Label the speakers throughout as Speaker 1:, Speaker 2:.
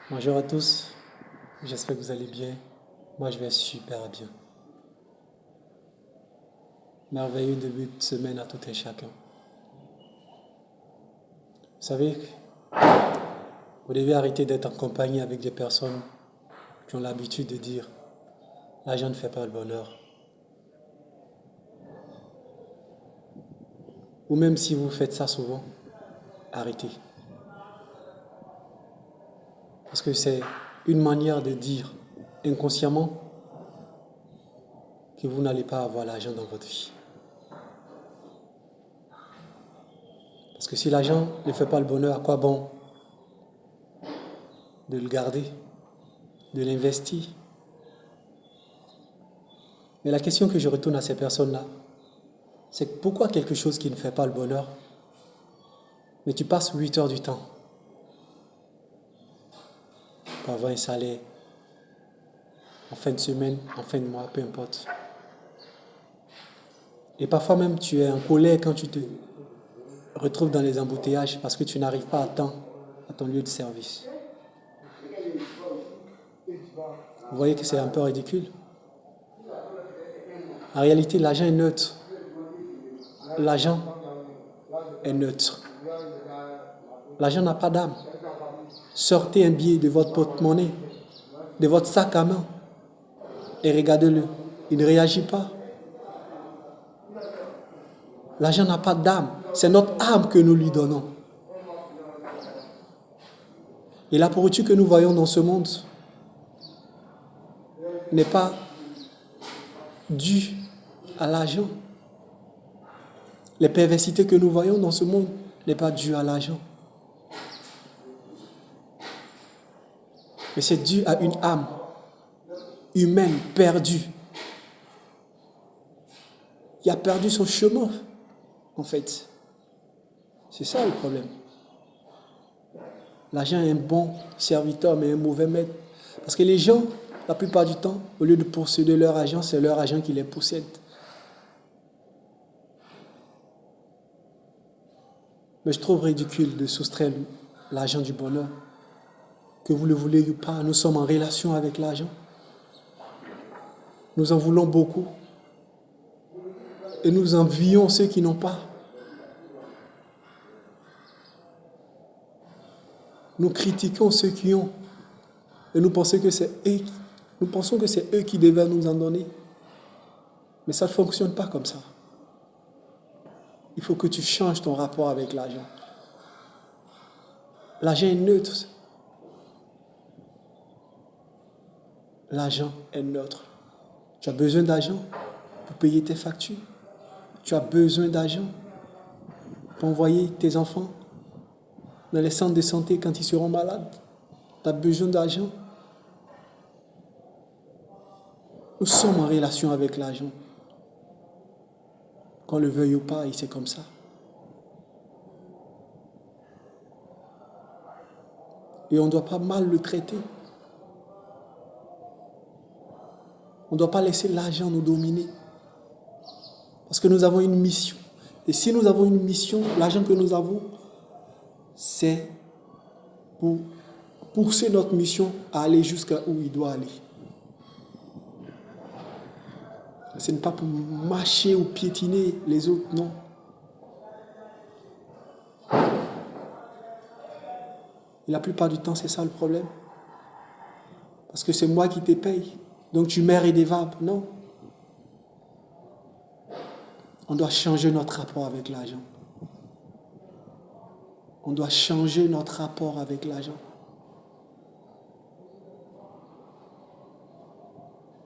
Speaker 1: Bonjour à tous, j'espère que vous allez bien. Moi, je vais super bien. Merveilleux début de semaine à tout et chacun. Vous savez, vous devez arrêter d'être en compagnie avec des personnes qui ont l'habitude de dire l'argent ne fait pas le bonheur. Ou même si vous faites ça souvent, arrêtez. Parce que c'est une manière de dire inconsciemment que vous n'allez pas avoir l'argent dans votre vie. Parce que si l'argent ne fait pas le bonheur, à quoi bon de le garder, de l'investir? Mais la question que je retourne à ces personnes-là, c'est pourquoi quelque chose qui ne fait pas le bonheur, mais tu passes 8 heures du temps pour avoir un salaire en fin de semaine, en fin de mois, peu importe. Et parfois même tu es en colère quand tu te retrouves dans les embouteillages parce que tu n'arrives pas à temps à ton lieu de service. Vous voyez que c'est un peu ridicule. En réalité, l'argent est neutre. L'argent est neutre. L'argent n'a pas d'âme. Sortez un billet de votre porte-monnaie, de votre sac à main et regardez-le. Il ne réagit pas. L'argent n'a pas d'âme. C'est notre âme que nous lui donnons. Et la pourriture que nous voyons dans ce monde n'est pas due à l'argent. Les perversités que nous voyons dans ce monde n'est pas due à l'argent. Mais c'est dû à une âme humaine perdue. Qui a perdu son chemin, en fait. C'est ça le problème. L'argent est un bon serviteur, mais un mauvais maître. Parce que les gens, la plupart du temps, au lieu de posséder leur argent, c'est leur argent qui les possède. Mais je trouve ridicule de soustraire l'argent du bonheur. Que vous le voulez ou pas, nous sommes en relation avec l'argent. Nous en voulons beaucoup. Et nous envions ceux qui n'ont pas. Nous critiquons ceux qui ont. Et nous pensons que c'est eux qui devaient nous en donner. Mais ça ne fonctionne pas comme ça. Il faut que tu changes ton rapport avec l'argent. L'argent est neutre. L'argent est neutre. Tu as besoin d'argent pour payer tes factures. Tu as besoin d'argent pour envoyer tes enfants dans les centres de santé quand ils seront malades. Tu as besoin d'argent. Nous sommes en relation avec l'argent. Qu'on le veuille ou pas, et c'est comme ça. Et on ne doit pas mal le traiter. On ne doit pas laisser l'argent nous dominer. Parce que nous avons une mission. Et si nous avons une mission, l'argent que nous avons, c'est pour pousser notre mission à aller jusqu'à où il doit aller. Ce n'est pas pour mâcher ou piétiner les autres, non. Et la plupart du temps, c'est ça le problème. Parce que c'est moi qui te paye. Donc tu m'es redevable. Non. On doit changer notre rapport avec l'argent. On doit changer notre rapport avec l'argent.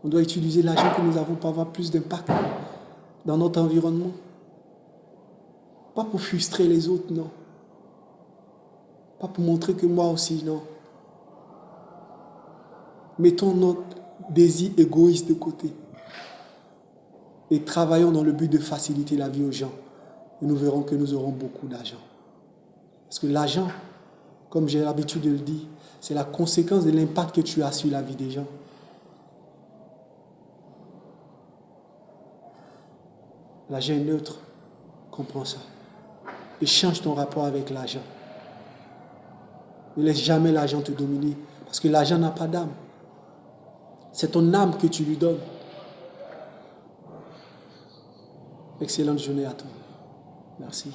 Speaker 1: On doit utiliser l'argent que nous avons pour avoir plus d'impact dans notre environnement. Pas pour frustrer les autres, non. Pas pour montrer que moi aussi, non. Mettons notre désir égoïste de côté. Et travaillons dans le but de faciliter la vie aux gens. Et nous verrons que nous aurons beaucoup d'argent. Parce que l'argent, comme j'ai l'habitude de le dire, c'est la conséquence de l'impact que tu as sur la vie des gens. L'argent est neutre. Comprends ça. Et change ton rapport avec l'argent. Ne laisse jamais l'argent te dominer. Parce que l'argent n'a pas d'âme. C'est ton âme que tu lui donnes. Excellente journée à toi. Merci.